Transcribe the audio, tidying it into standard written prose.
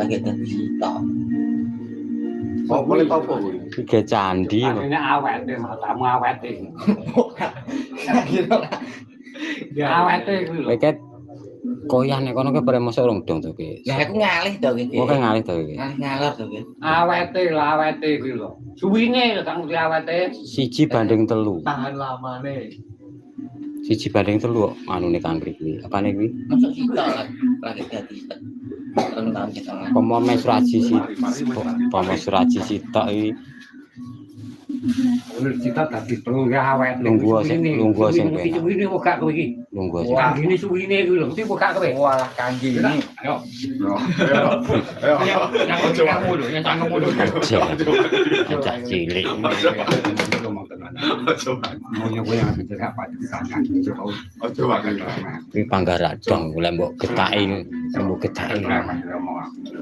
lagi dadi sitok. Oh, boleh tahu apa? Tiga candi. Ini awet deh, tamu awet deh. Awet deh gitu. Paket koyah nek kono ke bare mosok urung dong to ki. Lah aku ngalih to iki. Oke ngalih to iki. Ngalor to iki. Awet deh gitu. Suwine kang awet deh. Siji banding telu. Tahan lama nih. Siji banding telu kok anune kangkrik kuwi. Apane kuwi? Masuk sitok lagi dadi sitok. Tahun kita. Pomo mesraji sitok iki. Menurut kita tadi perlu ya awet. Lungguh sing penak. Suwine buka kowe iki. Lungguh sing. Wah, ini suwine kuwi lho, mesti buka kowe. Wah, kangge ini. Ayo. Ayo. Yang kamu dulu, yang kamu dulu. Cah cilik. Mau nyoba yang bisa apa ditanya. Coba kan. Kuwi panggaradong lek mbok getaki, mbok getaki.